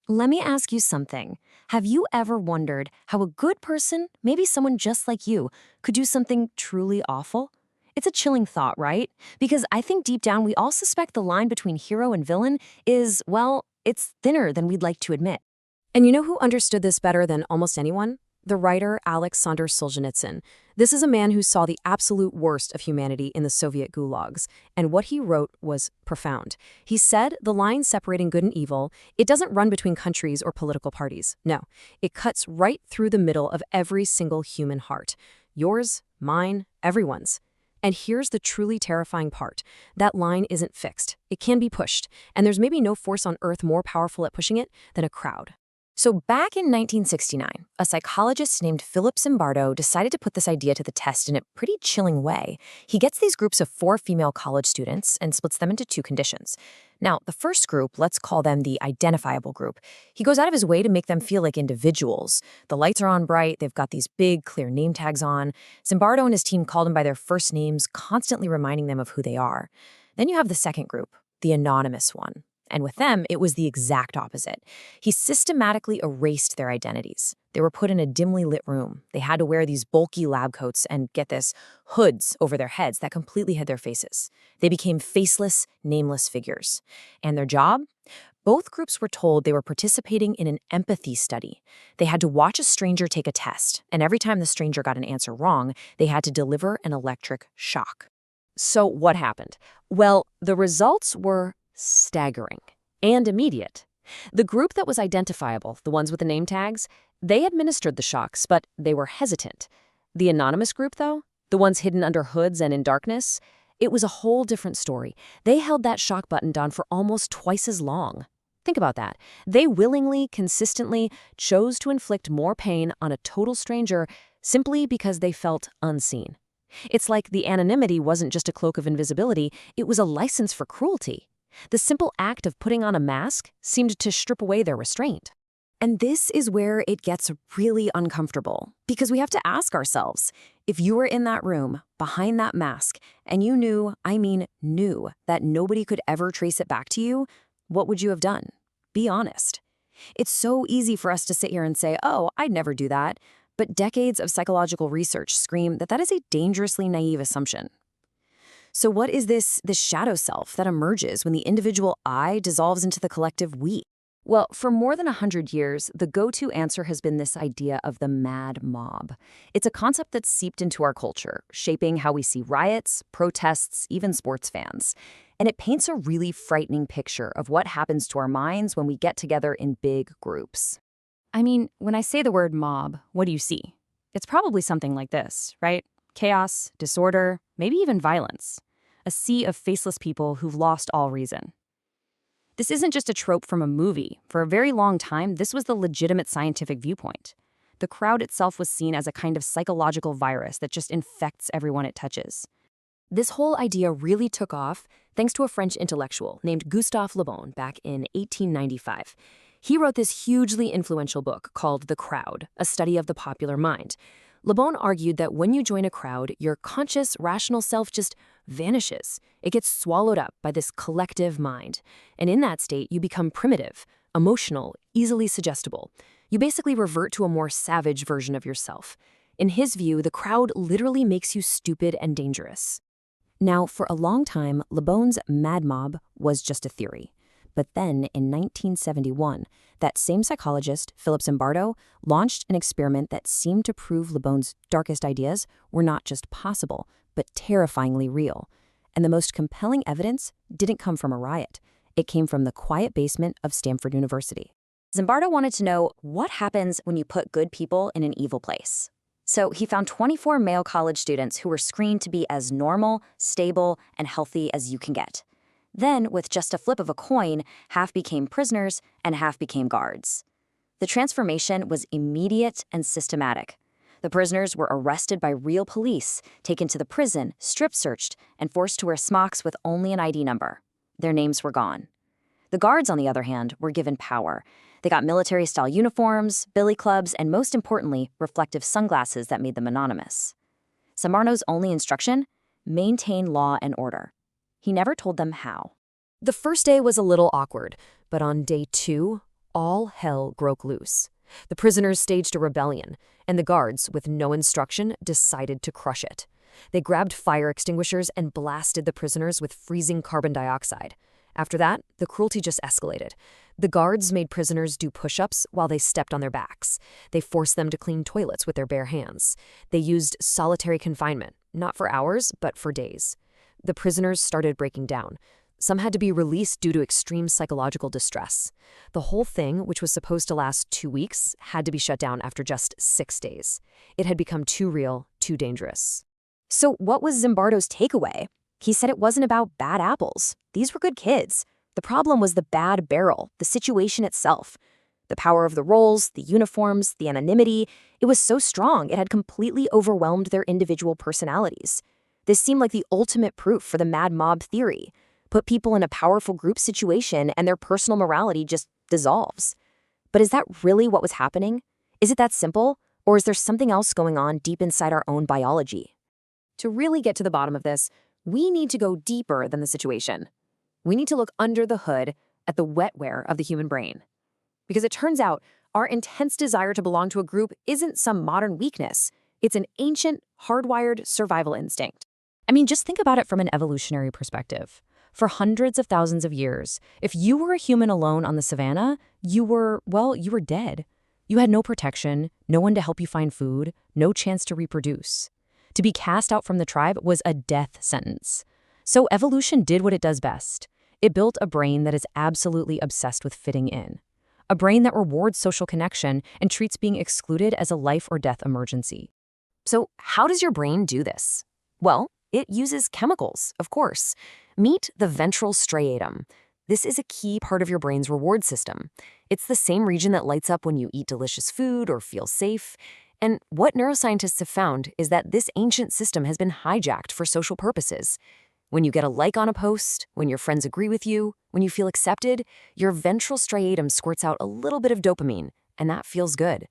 Let me ask you something. Have you ever wondered how a good person, maybe someone just like you, could do something truly awful? It's a chilling thought, right? Because I think deep down we all suspect the line between hero and villain is, well, it's thinner than we'd like to admit. And you know who understood this better than almost anyone? The writer Alexander Solzhenitsyn. This is a man who saw the absolute worst of humanity in the Soviet gulags, and what he wrote was profound. He said the line separating good and evil, it doesn't run between countries or political parties. No, it cuts right through the middle of every single human heart. Yours, mine, everyone's. And here's the truly terrifying part. That line isn't fixed. It can be pushed, and there's maybe no force on earth more powerful at pushing it than a crowd. So back in 1969, a psychologist named Philip Zimbardo decided to put this idea to the test in a pretty chilling way. He gets these groups of 4 female college students and splits them into 2 conditions. Now, the first group, let's call them the identifiable group. He goes out of his way to make them feel like individuals. The lights are on bright, they've got these big, clear name tags on. Zimbardo and his team called them by their first names, constantly reminding them of who they are. Then you have the second group, the anonymous one. And with them, it was the exact opposite. He systematically erased their identities. They were put in a dimly lit room. They had to wear these bulky lab coats and, get this, hoods over their heads that completely hid their faces. They became faceless, nameless figures. And their job? Both groups were told they were participating in an empathy study. They had to watch a stranger take a test, and every time the stranger got an answer wrong, they had to deliver an electric shock. So what happened? Well, the results were staggering and immediate. The group that was identifiable, the ones with the name tags, they administered the shocks, but they were hesitant. The anonymous group, though, the ones hidden under hoods and in darkness, it was a whole different story. They held that shock button down for almost twice as long. Think about that. They willingly, consistently chose to inflict more pain on a total stranger simply because they felt unseen. It's like the anonymity wasn't just a cloak of invisibility, it was a license for cruelty. The simple act of putting on a mask seemed to strip away their restraint. And this is where it gets really uncomfortable, because we have to ask ourselves, if you were in that room, behind that mask, and you knew, that nobody could ever trace it back to you, what would you have done? Be honest. It's so easy for us to sit here and say, oh, I'd never do that, but decades of psychological research scream that that is a dangerously naive assumption. So what is this shadow self that emerges when the individual I dissolves into the collective we? Well, for more than 100 years, the go-to answer has been this idea of the mad mob. It's a concept that's seeped into our culture, shaping how we see riots, protests, even sports fans. And it paints a really frightening picture of what happens to our minds when we get together in big groups. I mean, when I say the word mob, what do you see? It's probably something like this, right? Chaos, disorder, maybe even violence. A sea of faceless people who've lost all reason. This isn't just a trope from a movie. For a very long time, this was the legitimate scientific viewpoint. The crowd itself was seen as a kind of psychological virus that just infects everyone it touches. This whole idea really took off thanks to a French intellectual named Gustave Le Bon back in 1895. He wrote this hugely influential book called The Crowd, a study of the popular mind. Le Bon argued that when you join a crowd, your conscious, rational self just vanishes. It gets swallowed up by this collective mind. And in that state, you become primitive, emotional, easily suggestible. You basically revert to a more savage version of yourself. In his view, the crowd literally makes you stupid and dangerous. Now, for a long time, Le Bon's mad mob was just a theory. But then, in 1971, that same psychologist, Philip Zimbardo, launched an experiment that seemed to prove Le Bon's darkest ideas were not just possible, but terrifyingly real. And the most compelling evidence didn't come from a riot. It came from the quiet basement of Stanford University. Zimbardo wanted to know what happens when you put good people in an evil place. So he found 24 male college students who were screened to be as normal, stable, and healthy as you can get. Then, with just a flip of a coin, half became prisoners and half became guards. The transformation was immediate and systematic. The prisoners were arrested by real police, taken to the prison, strip-searched, and forced to wear smocks with only an ID number. Their names were gone. The guards, on the other hand, were given power. They got military-style uniforms, billy clubs, and most importantly, reflective sunglasses that made them anonymous. Zimbardo's only instruction? Maintain law and order. He never told them how. The first day was a little awkward, but on day 2, all hell broke loose. The prisoners staged a rebellion, and the guards, with no instruction, decided to crush it. They grabbed fire extinguishers and blasted the prisoners with freezing carbon dioxide. After that, the cruelty just escalated. The guards made prisoners do push-ups while they stepped on their backs. They forced them to clean toilets with their bare hands. They used solitary confinement, not for hours, but for days. The prisoners started breaking down. Some had to be released due to extreme psychological distress. The whole thing, which was supposed to last 2 weeks, had to be shut down after just 6 days. It had become too real, too dangerous. So what was Zimbardo's takeaway? He said it wasn't about bad apples. These were good kids. The problem was the bad barrel, the situation itself. The power of the roles, the uniforms, the anonymity, it was so strong it had completely overwhelmed their individual personalities. This seemed like the ultimate proof for the mad mob theory. Put people in a powerful group situation and their personal morality just dissolves. But is that really what was happening? Is it that simple? Or is there something else going on deep inside our own biology? To really get to the bottom of this, we need to go deeper than the situation. We need to look under the hood at the wetware of the human brain. Because it turns out our intense desire to belong to a group isn't some modern weakness. It's an ancient, hardwired survival instinct. I mean, just think about it from an evolutionary perspective. For hundreds of thousands of years, if you were a human alone on the savannah, you were dead. You had no protection, no one to help you find food, no chance to reproduce. To be cast out from the tribe was a death sentence. So evolution did what it does best. It built a brain that is absolutely obsessed with fitting in. A brain that rewards social connection and treats being excluded as a life or death emergency. So how does your brain do this? Well, it uses chemicals, of course. Meet the ventral striatum. This is a key part of your brain's reward system. It's the same region that lights up when you eat delicious food or feel safe. And what neuroscientists have found is that this ancient system has been hijacked for social purposes. When you get a like on a post, when your friends agree with you, when you feel accepted, your ventral striatum squirts out a little bit of dopamine, and that feels good.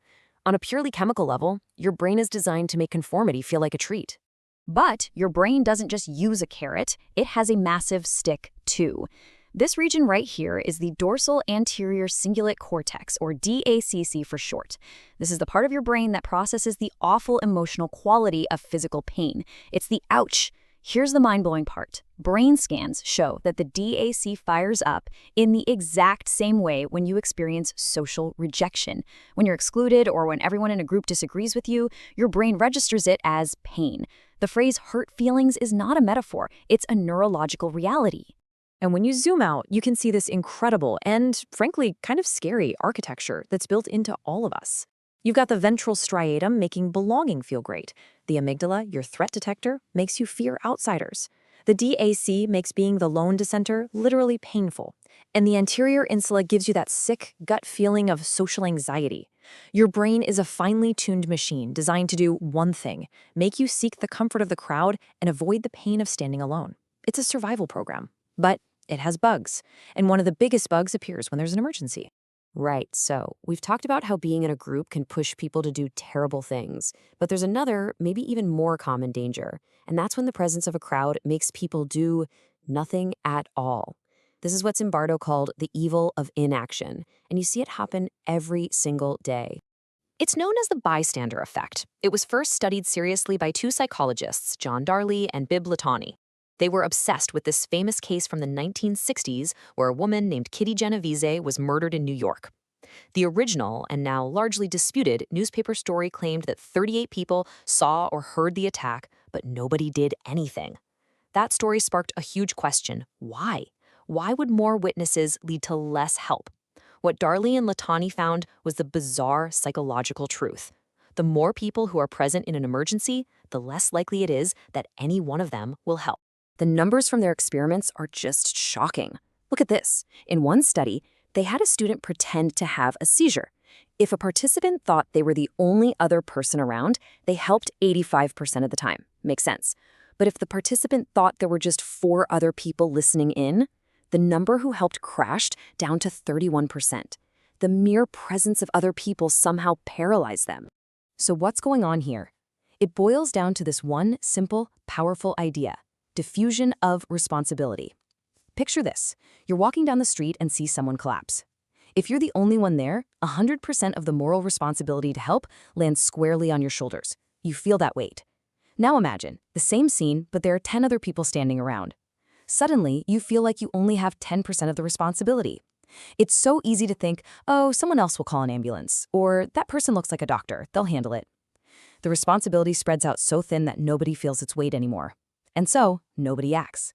On a purely chemical level, your brain is designed to make conformity feel like a treat. But your brain doesn't just use a carrot, it has a massive stick too. This region right here is the dorsal anterior cingulate cortex, or DACC for short. This is the part of your brain that processes the awful emotional quality of physical pain. It's the ouch. Here's the mind-blowing part. Brain scans show that the DAC fires up in the exact same way when you experience social rejection. When you're excluded or when everyone in a group disagrees with you, your brain registers it as pain. The phrase hurt feelings is not a metaphor, it's a neurological reality. And when you zoom out, you can see this incredible and, frankly, kind of scary architecture that's built into all of us. You've got the ventral striatum making belonging feel great. The amygdala, your threat detector, makes you fear outsiders. The DAC makes being the lone dissenter literally painful. And the anterior insula gives you that sick gut feeling of social anxiety. Your brain is a finely tuned machine designed to do one thing: make you seek the comfort of the crowd and avoid the pain of standing alone. It's a survival program. But it has bugs. And one of the biggest bugs appears when there's an emergency. Right, so we've talked about how being in a group can push people to do terrible things, but there's another, maybe even more common danger, and that's when the presence of a crowd makes people do nothing at all. This is what Zimbardo called the evil of inaction, and you see it happen every single day. It's known as the bystander effect. It was first studied seriously by 2 psychologists, John Darley and Bibb Latani. They were obsessed with this famous case from the 1960s where a woman named Kitty Genovese was murdered in New York. The original, and now largely disputed, newspaper story claimed that 38 people saw or heard the attack, but nobody did anything. That story sparked a huge question. Why? Why would more witnesses lead to less help? What Darley and Latani found was the bizarre psychological truth. The more people who are present in an emergency, the less likely it is that any one of them will help. The numbers from their experiments are just shocking. Look at this. In one study, they had a student pretend to have a seizure. If a participant thought they were the only other person around, they helped 85% of the time. Makes sense. But if the participant thought there were just 4 other people listening in, the number who helped crashed down to 31%. The mere presence of other people somehow paralyzed them. So what's going on here? It boils down to this one simple, powerful idea: diffusion of responsibility. Picture this. You're walking down the street and see someone collapse. If you're the only one there, 100% of the moral responsibility to help lands squarely on your shoulders. You feel that weight. Now imagine, the same scene, but there are 10 other people standing around. Suddenly, you feel like you only have 10% of the responsibility. It's so easy to think, oh, someone else will call an ambulance, or that person looks like a doctor, they'll handle it. The responsibility spreads out so thin that nobody feels its weight anymore. And so, nobody acts.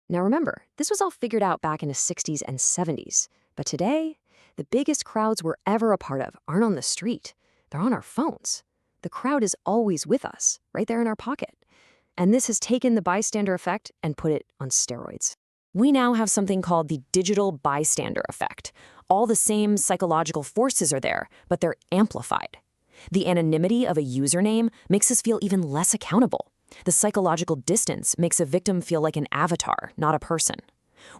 Now remember, this was all figured out back in the 60s and 70s. But today, the biggest crowds we're ever a part of aren't on the street. They're on our phones. The crowd is always with us, right there in our pocket. And this has taken the bystander effect and put it on steroids. We now have something called the digital bystander effect. All the same psychological forces are there, but they're amplified. The anonymity of a username makes us feel even less accountable. The psychological distance makes a victim feel like an avatar, not a person.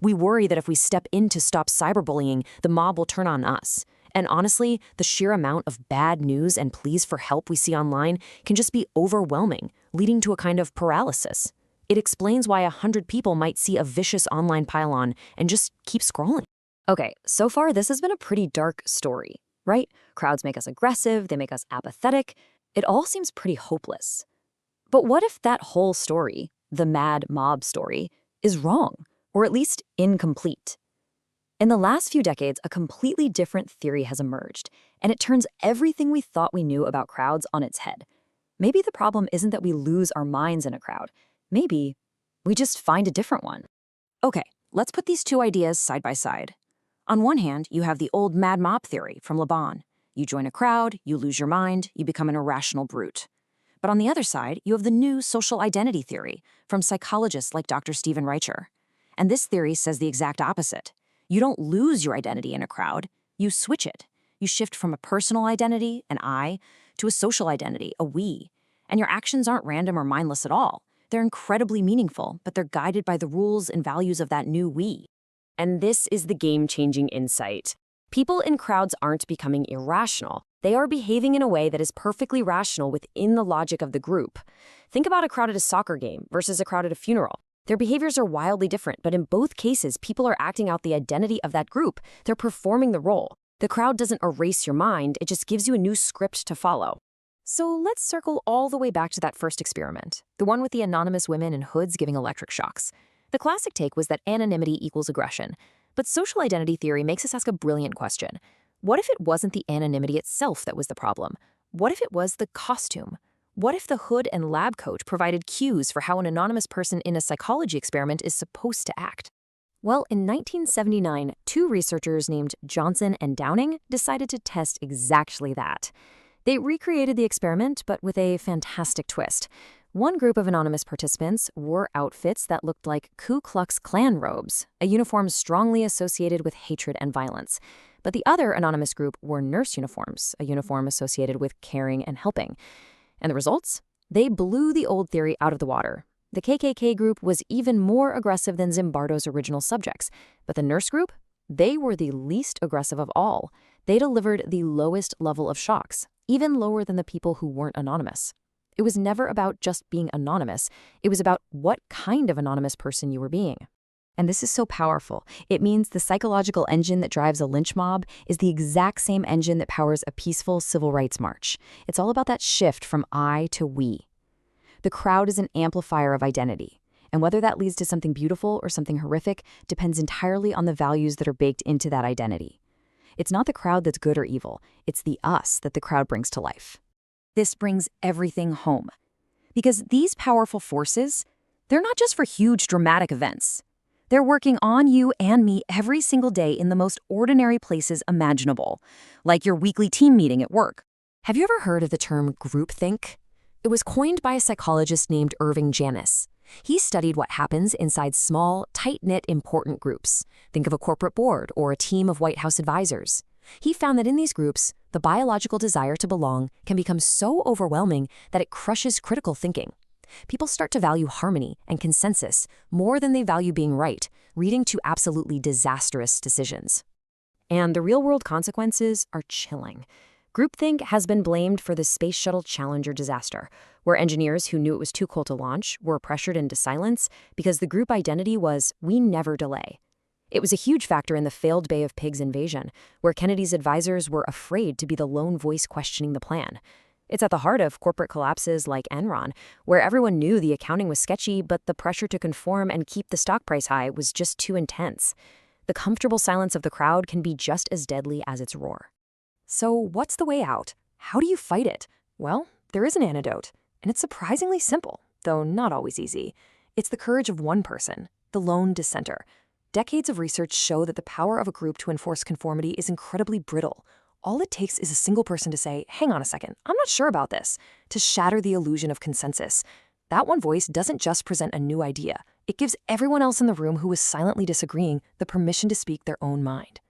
We worry that if we step in to stop cyberbullying, the mob will turn on us. And honestly, the sheer amount of bad news and pleas for help we see online can just be overwhelming, leading to a kind of paralysis. It explains why 100 people might see a vicious online pile-on and just keep scrolling. Okay, so far this has been a pretty dark story, right? Crowds make us aggressive, they make us apathetic. It all seems pretty hopeless. But what if that whole story, the mad mob story, is wrong, or at least incomplete? In the last few decades, a completely different theory has emerged, and it turns everything we thought we knew about crowds on its head. Maybe the problem isn't that we lose our minds in a crowd. Maybe we just find a different one. Okay, let's put these two ideas side by side. On one hand, you have the old mad mob theory from Laban. You join a crowd, you lose your mind, you become an irrational brute. But on the other side, you have the new social identity theory from psychologists like Dr. Stephen Reicher. And this theory says the exact opposite. You don't lose your identity in a crowd, you switch it. You shift from a personal identity, an I, to a social identity, a we. And your actions aren't random or mindless at all. They're incredibly meaningful, but they're guided by the rules and values of that new we. And this is the game-changing insight. People in crowds aren't becoming irrational. They are behaving in a way that is perfectly rational within the logic of the group. Think about a crowd at a soccer game versus a crowd at a funeral. Their behaviors are wildly different, but in both cases, people are acting out the identity of that group. They're performing the role. The crowd doesn't erase your mind, it just gives you a new script to follow. So let's circle all the way back to that first experiment, the one with the anonymous women in hoods giving electric shocks. The classic take was that anonymity equals aggression. But social identity theory makes us ask a brilliant question. What if it wasn't the anonymity itself that was the problem? What if it was the costume? What if the hood and lab coat provided cues for how an anonymous person in a psychology experiment is supposed to act? Well, in 1979, two researchers named Johnson and Downing decided to test exactly that. They recreated the experiment, but with a fantastic twist. One group of anonymous participants wore outfits that looked like Ku Klux Klan robes, a uniform strongly associated with hatred and violence. But the other anonymous group wore nurse uniforms, a uniform associated with caring and helping. And the results? They blew the old theory out of the water. The KKK group was even more aggressive than Zimbardo's original subjects. But the nurse group? They were the least aggressive of all. They delivered the lowest level of shocks, even lower than the people who weren't anonymous. It was never about just being anonymous. It was about what kind of anonymous person you were being. And this is so powerful. It means the psychological engine that drives a lynch mob is the exact same engine that powers a peaceful civil rights march. It's all about that shift from I to we. The crowd is an amplifier of identity. And whether that leads to something beautiful or something horrific depends entirely on the values that are baked into that identity. It's not the crowd that's good or evil. It's the us that the crowd brings to life. This brings everything home. Because these powerful forces, they're not just for huge dramatic events. They're working on you and me every single day in the most ordinary places imaginable, like your weekly team meeting at work. Have you ever heard of the term groupthink? It was coined by a psychologist named Irving Janis. He studied what happens inside small, tight-knit, important groups. Think of a corporate board or a team of White House advisors. He found that in these groups, the biological desire to belong can become so overwhelming that it crushes critical thinking. People start to value harmony and consensus more than they value being right, leading to absolutely disastrous decisions. And the real-world consequences are chilling. Groupthink has been blamed for the Space Shuttle Challenger disaster, where engineers who knew it was too cold to launch were pressured into silence because the group identity was, "we never delay." It was a huge factor in the failed Bay of Pigs invasion, where Kennedy's advisors were afraid to be the lone voice questioning the plan. It's at the heart of corporate collapses like Enron, where everyone knew the accounting was sketchy, but the pressure to conform and keep the stock price high was just too intense. The comfortable silence of the crowd can be just as deadly as its roar. So what's the way out? How do you fight it? Well, there is an antidote, and it's surprisingly simple, though not always easy. It's the courage of one person, the lone dissenter. Decades of research show that the power of a group to enforce conformity is incredibly brittle. All it takes is a single person to say, hang on a second, I'm not sure about this, to shatter the illusion of consensus. That one voice doesn't just present a new idea. It gives everyone else in the room who is silently disagreeing the permission to speak their own mind.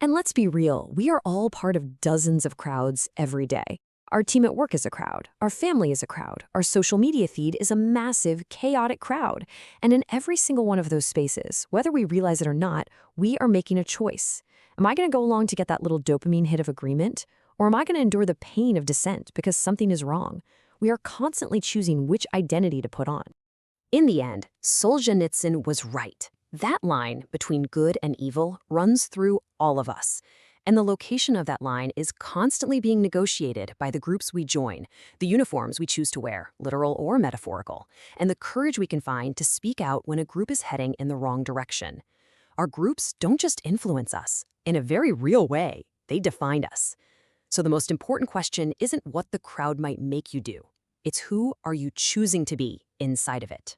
And let's be real, we are all part of dozens of crowds every day. Our team at work is a crowd. Our family is a crowd. Our social media feed is a massive, chaotic crowd. And in every single one of those spaces, whether we realize it or not, we are making a choice. Am I going to go along to get that little dopamine hit of agreement? Or am I going to endure the pain of dissent because something is wrong? We are constantly choosing which identity to put on. In the end, Solzhenitsyn was right. That line between good and evil runs through all of us. And the location of that line is constantly being negotiated by the groups we join, the uniforms we choose to wear, literal or metaphorical, and the courage we can find to speak out when a group is heading in the wrong direction. Our groups don't just influence us. In a very real way, they define us. So the most important question isn't what the crowd might make you do. It's who are you choosing to be inside of it.